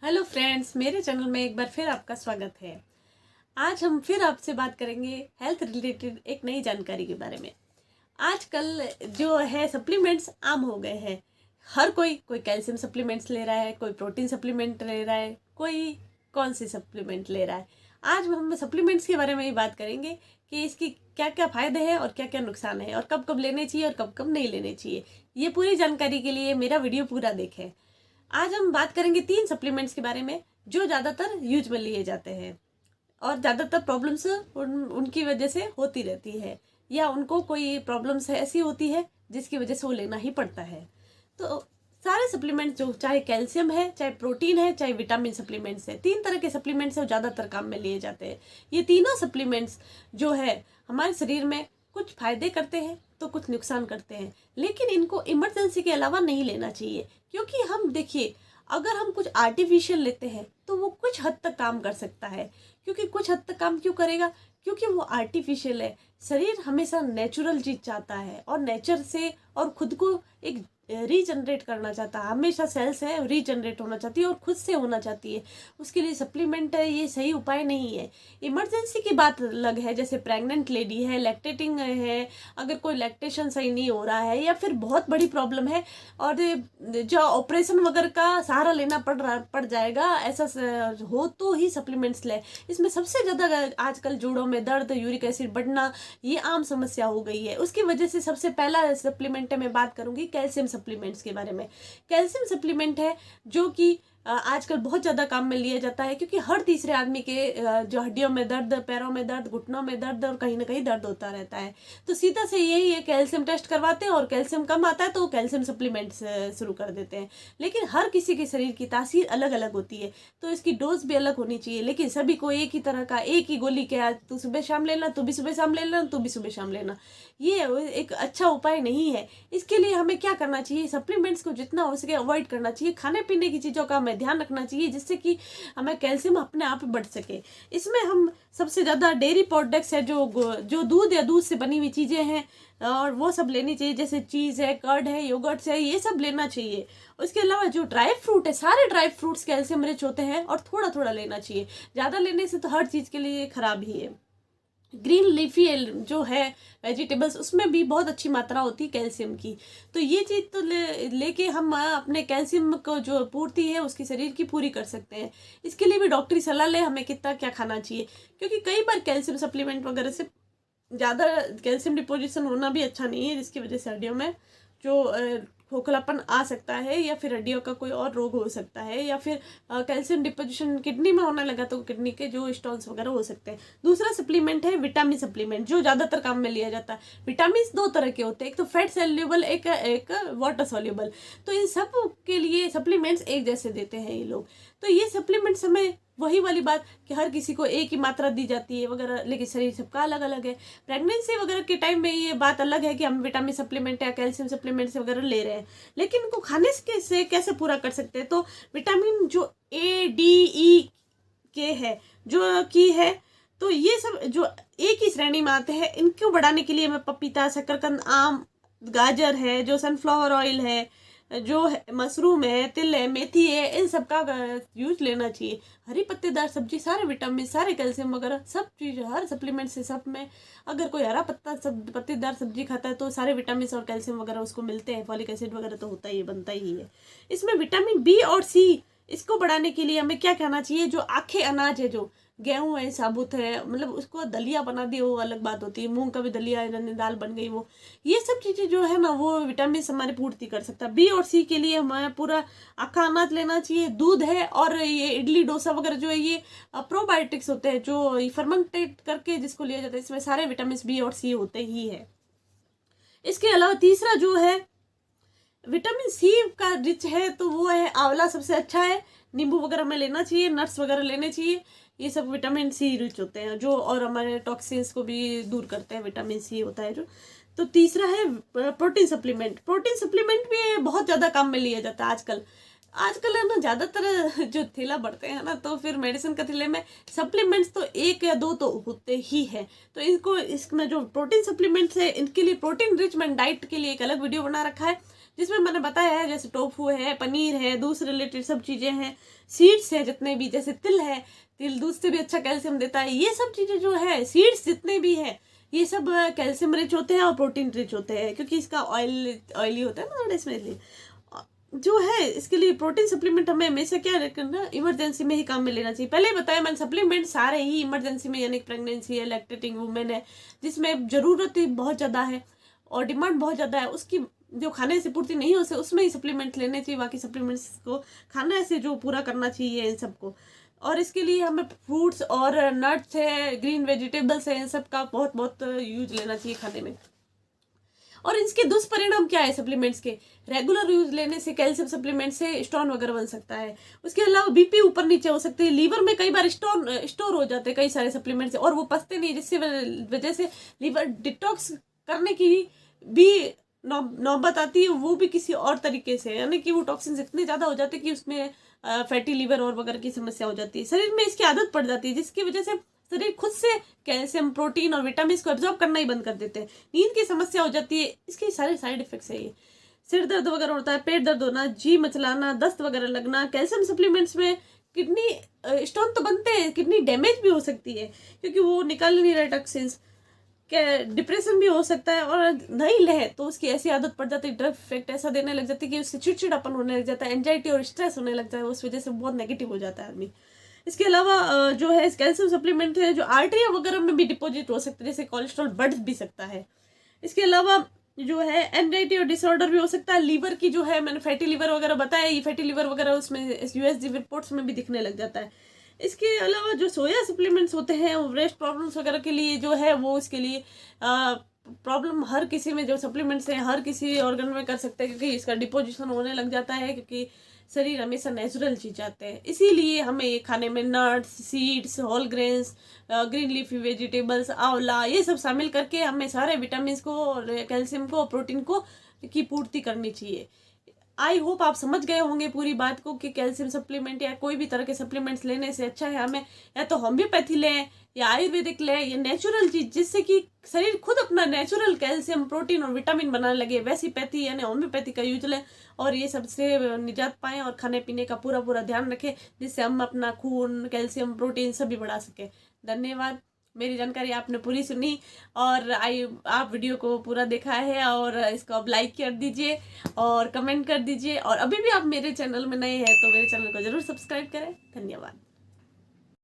Hello friends, मेरे channel में एक बार फिर आपका स्वागत है। आज हम फिर आपसे बात करेंगे हेल्थ रिलेटेड एक नई जानकारी के बारे में। आजकल जो है सप्लीमेंट्स आम हो गए हैं। हर कोई कैल्शियम सप्लीमेंट्स ले रहा है, कोई प्रोटीन सप्लीमेंट ले रहा है, कोई कौन सी सप्लीमेंट ले रहा है। आज हम सप्लीमेंट्स के बारे में ही बात करेंगे कि इसकी क्या क्या फ़ायदे हैं और क्या क्या नुकसान है और कब कब लेने चाहिए और कब कब नहीं लेने चाहिए। ये पूरी जानकारी के लिए मेरा वीडियो पूरा देखें। आज हम बात करेंगे 3 सप्लीमेंट्स के बारे में जो ज़्यादातर यूज में लिए जाते हैं और ज़्यादातर प्रॉब्लम्स उनकी वजह से होती रहती है या उनको कोई प्रॉब्लम्स ऐसी होती है जिसकी वजह से वो लेना ही पड़ता है। तो सारे सप्लीमेंट्स जो चाहे कैल्शियम है, चाहे प्रोटीन है, चाहे विटामिन सप्लीमेंट्स है, 3 तरह के सप्लीमेंट्स है वो ज़्यादातर काम में लिए जाते हैं। ये तीनों सप्लीमेंट्स जो है हमारे शरीर में कुछ फायदे करते हैं तो कुछ नुकसान करते हैं, लेकिन इनको इमरजेंसी के अलावा नहीं लेना चाहिए। क्योंकि हम देखिए, अगर हम कुछ आर्टिफिशियल लेते हैं तो वो कुछ हद तक काम कर सकता है। क्योंकि कुछ हद तक काम क्यों करेगा? क्योंकि वो आर्टिफिशियल है। शरीर हमेशा नेचुरल चीज चाहता है और नेचर से और खुद को एक रीजनरेट करना चाहता है। हमेशा सेल्स है रीजनरेट होना चाहती है और खुद से होना चाहती है। उसके लिए सप्लीमेंट है ये सही उपाय नहीं है। इमरजेंसी की बात अलग है, जैसे प्रेग्नेंट लेडी है, लैक्टेटिंग है, अगर कोई लैक्टेशन सही नहीं हो रहा है या फिर बहुत बड़ी प्रॉब्लम है और जो ऑपरेशन वगैरह का सहारा लेना पड़ जाएगा, ऐसा हो तो ही सप्लीमेंट्स ले। इसमें सबसे ज़्यादा आजकल जोड़ों में दर्द, यूरिक एसिड बढ़ना, ये आम समस्या हो गई है। उसकी वजह से सबसे पहला सप्लीमेंट मैं बात करूंगी कैल्शियम सप्लीमेंट्स के बारे में। कैल्शियम सप्लीमेंट है जो कि आजकल बहुत ज़्यादा काम में लिया जाता है, क्योंकि हर तीसरे आदमी के जो हड्डियों में दर्द, पैरों में दर्द, घुटनों में दर्द और कहीं ना कहीं दर्द होता रहता है। तो सीधा से यही है, कैल्शियम टेस्ट करवाते हैं और कैल्शियम कम आता है तो कैल्शियम सप्लीमेंट्स शुरू कर देते हैं। लेकिन हर किसी के शरीर की तासीर अलग अलग होती है, तो इसकी डोज भी अलग होनी चाहिए। लेकिन सभी को एक ही तरह का एक ही गोली क्या तू सुबह शाम लेना, तू भी सुबह शाम लेना, तू भी सुबह शाम लेना, ये एक अच्छा उपाय नहीं है। इसके लिए हमें क्या करना चाहिए? सप्लीमेंट्स को जितना हो सके अवॉइड करना चाहिए। खाने पीने की चीज़ों का हमें ध्यान रखना चाहिए जिससे कि हमें कैल्शियम अपने आप बढ़ सके। इसमें हम सबसे ज़्यादा डेयरी प्रोडक्ट्स है, जो दूध या दूध से बनी हुई चीज़ें हैं और वो सब लेनी चाहिए, जैसे चीज़ है, कर्ड है, योगर्ट्स है, ये सब लेना चाहिए। उसके अलावा जो ड्राई फ्रूट है, सारे ड्राई फ्रूट्स कैल्शियम रिच होते हैं और थोड़ा थोड़ा लेना चाहिए। ज़्यादा लेने से तो हर चीज़ के लिए खराब ही है। ग्रीन लीफी जो है वेजिटेबल्स, उसमें भी बहुत अच्छी मात्रा होती है कैल्शियम की। तो ये चीज़ तो लेके हम अपने कैल्शियम को जो पूर्ति है उसकी शरीर की पूरी कर सकते हैं। इसके लिए भी डॉक्टरी सलाह ले हमें कितना क्या खाना चाहिए, क्योंकि कई बार कैल्शियम सप्लीमेंट वगैरह से ज़्यादा कैल्शियम डिपोजिशन होना भी अच्छा नहीं है, जिसकी वजह से हड्डियों में जो खोखलापन आ सकता है या फिर हड्डियों का कोई और रोग हो सकता है, या फिर कैल्शियम डिपोजिशन किडनी में होने लगा तो किडनी के जो स्टोन्स वगैरह हो सकते हैं। दूसरा सप्लीमेंट है विटामिन सप्लीमेंट, जो ज़्यादातर काम में लिया जाता है। विटामिन 2 तरह के होते हैं, एक तो फैट सॉल्युबल, एक वाटर सॉल्युबल। तो इन सब के लिए सप्लीमेंट्स एक जैसे देते हैं ये लोग। तो ये सप्लीमेंट्स हमें वही वाली बात कि हर किसी को एक ही मात्रा दी जाती है वगैरह, लेकिन शरीर सबका अलग अलग है। प्रेगनेंसी वगैरह के टाइम में ये बात अलग है कि हम विटामिन सप्लीमेंट या कैल्शियम सप्लीमेंट्स वगैरह ले रहे हैं, लेकिन इनको खाने से कैसे पूरा कर सकते हैं? तो विटामिन जो A, D, E के है जो की है, तो ये सब जो एक ही श्रेणी में आते हैं, इनको बढ़ाने के लिए हमें पपीता, शकरकंद, आम, गाजर है, जो सनफ्लावर ऑयल है, जो है मशरूम है, तिल है, मेथी है, इन सब का यूज लेना चाहिए। हरी पत्तेदार सब्जी, सारे विटामिन, सारे कैल्शियम वगैरह सब चीज़, हर सप्लीमेंट से सब में अगर कोई हरा पत्तेदार सब्जी खाता है तो सारे विटामिन और कैल्शियम वगैरह उसको मिलते हैं। फॉलिक एसिड वगैरह तो होता ही है, बनता ही है। इसमें विटामिन बी और सी, इसको बढ़ाने के लिए हमें क्या करना चाहिए? जो आखे अनाज है, जो गेहूं है, साबुत है, मतलब उसको दलिया बना दिए वो अलग बात होती है। मूंग का भी दलिया है, दाल बन गई वो, ये सब चीज़ें जो है ना वो विटामिन हमारी पूर्ति कर सकता है। बी और सी के लिए हमें पूरा आखा अनाज लेना चाहिए। दूध है और ये इडली डोसा वगैरह जो है ये प्रोबायोटिक्स होते हैं, जो फर्मेंटेट करके जिसको लिया जाता है, इसमें सारे विटामिन बी और सी होते ही है। इसके अलावा तीसरा जो है विटामिन सी का रिच है, तो वो है आंवला, सबसे अच्छा है। नींबू वगैरह में लेना चाहिए, नट्स वगैरह लेने चाहिए। ये सब विटामिन सी रिच होते हैं जो, और हमारे टॉक्सिन्स को भी दूर करते हैं, विटामिन सी होता है जो। तो तीसरा है प्रोटीन सप्लीमेंट। प्रोटीन सप्लीमेंट भी बहुत ज़्यादा काम में लिया जाता है आजकल। आजकल है ना, ज़्यादातर जो थैला बढ़ते हैं ना, तो फिर मेडिसिन के थैले में सप्लीमेंट्स तो 1 या 2 तो होते ही हैं। तो इनको, इसमें जो प्रोटीन सप्लीमेंट्स है, इनके लिए प्रोटीन रिच मैंने डाइट के लिए एक अलग वीडियो बना रखा है, जिसमें मैंने बताया है जैसे टोफू है, पनीर है, दूध से रिलेटेड सब चीज़ें हैं, सीड्स है जितने भी, जैसे तिल है, तिल दूध से भी अच्छा कैल्शियम देता है। ये सब चीज़ें जो है, सीड्स जितने भी है, ये सब कैल्शियम रिच होते हैं और प्रोटीन रिच होते हैं, क्योंकि इसका ऑयली होता है ना थोड़ा, इसमें जो है इसके लिए प्रोटीन सप्लीमेंट हमें हमेशा क्या करना, इमरजेंसी में ही काम में लेना चाहिए। पहले ही बताया मैंने, सप्लीमेंट सारे ही इमरजेंसी में, यानी प्रेगनेंसी है, लैक्टेटिंग वुमेन है, जिसमें ज़रूरत ही बहुत ज़्यादा है और डिमांड बहुत ज़्यादा है, उसकी जो खाने से पूर्ति नहीं हो सकती, उसमें ही सप्लीमेंट लेने चाहिए। बाकी सप्लीमेंट्स को खाना से जो पूरा करना चाहिए इन सबको। और इसके लिए हमें फ्रूट्स और नट्स है, ग्रीन वेजिटेबल्स है, इन सब का बहुत बहुत यूज लेना चाहिए खाने में। और इसके दुष्परिणाम क्या है सप्लीमेंट्स के? रेगुलर यूज लेने से कैल्शियम सप्लीमेंट से स्टोन वगैरह बन सकता है। उसके अलावा बीपी ऊपर नीचे हो सकती है, लीवर में कई बार स्टोर हो जाते हैं कई सारे सप्लीमेंट्स से, और वो पचते नहीं, जिससे वजह से लीवर डिटॉक्स करने की भी नौबत आती है, वो भी किसी और तरीके से, यानी कि वो टॉक्सिन्स इतने ज़्यादा हो जाते हैं कि उसमें फैटी लीवर और वगैरह की समस्या हो जाती है। शरीर में इसकी आदत पड़ जाती है, जिसकी वजह से शरीर खुद से कैल्शियम, प्रोटीन और विटामिन को एब्जॉर्ब करना ही बंद कर देते हैं। नींद की समस्या हो जाती है, इसके सारे साइड इफेक्ट्स है ये। सिर दर्द वगैरह होता है, पेट दर्द होना, जी मचलाना, दस्त वगैरह लगना। कैल्शियम सप्लीमेंट्स में किडनी स्टोन तो बनते हैं, किडनी डैमेज भी हो सकती है, क्योंकि वो निकाल नहीं रहे टॉक्सिन्स। डिप्रेशन भी हो सकता है, और नहीं ले तो उसकी ऐसी आदत पड़ जाती है, ड्रग इफेक्ट ऐसा देने लग जाती है कि उससे चिड़चिड़ापन होने लग जाता है, एंजाइटी और स्ट्रेस होने लग जाता है, उस वजह से बहुत नेगेटिव हो जाता है आदमी। इसके अलावा जो है कैल्शियम सप्लीमेंट है जो आर्टरी वगैरह में भी डिपॉजिट हो सकता है, जैसे कोलेस्ट्रॉल बढ़ भी सकता है। इसके अलावा जो है एंजाइटी और डिसऑर्डर भी हो सकता है। लीवर की जो है, मैंने फैटी लीवर वगैरह बताया, ये फैटी लीवर वगैरह उसमें यूएसजी रिपोर्ट्स में भी दिखने लग जाता है। इसके अलावा जो सोया सप्लीमेंट्स होते हैं वो ब्रेस्ट प्रॉब्लम्स वगैरह के लिए जो है, वो इसके लिए प्रॉब्लम हर किसी में जो सप्लीमेंट्स हैं हर किसी ऑर्गन में कर सकते हैं, क्योंकि इसका डिपोजिशन होने लग जाता है, क्योंकि शरीर हमेशा नेचुरल चीज चाहते हैं। इसीलिए हमें ये खाने में nuts, seeds, whole grains, green leafy vegetables, आंवला, ये सब शामिल करके हमें सारे विटामिन को और कैल्शियम को, प्रोटीन को की पूर्ति करनी चाहिए। आई होप आप समझ गए होंगे पूरी बात को कि कैल्शियम सप्लीमेंट या कोई भी तरह के सप्लीमेंट्स लेने से अच्छा है हमें या तो होम्योपैथी लें या आयुर्वेदिक लें, या नेचुरल चीज जिससे कि शरीर खुद अपना नेचुरल कैल्शियम, प्रोटीन और विटामिन बनाने लगे, वैसी पैथी यानी होम्योपैथी का यूज लें और ये सबसे निजात पाएं, और खाने पीने का पूरा पूरा ध्यान रखें, जिससे हम अपना खून, कैल्शियम, प्रोटीन सभी बढ़ा सकें। धन्यवाद। मेरी जानकारी आपने पूरी सुनी और आप वीडियो को पूरा देखा है, और इसको आप लाइक कर दीजिए और कमेंट कर दीजिए, और अभी भी आप मेरे चैनल में नए हैं तो मेरे चैनल को जरूर सब्सक्राइब करें। धन्यवाद।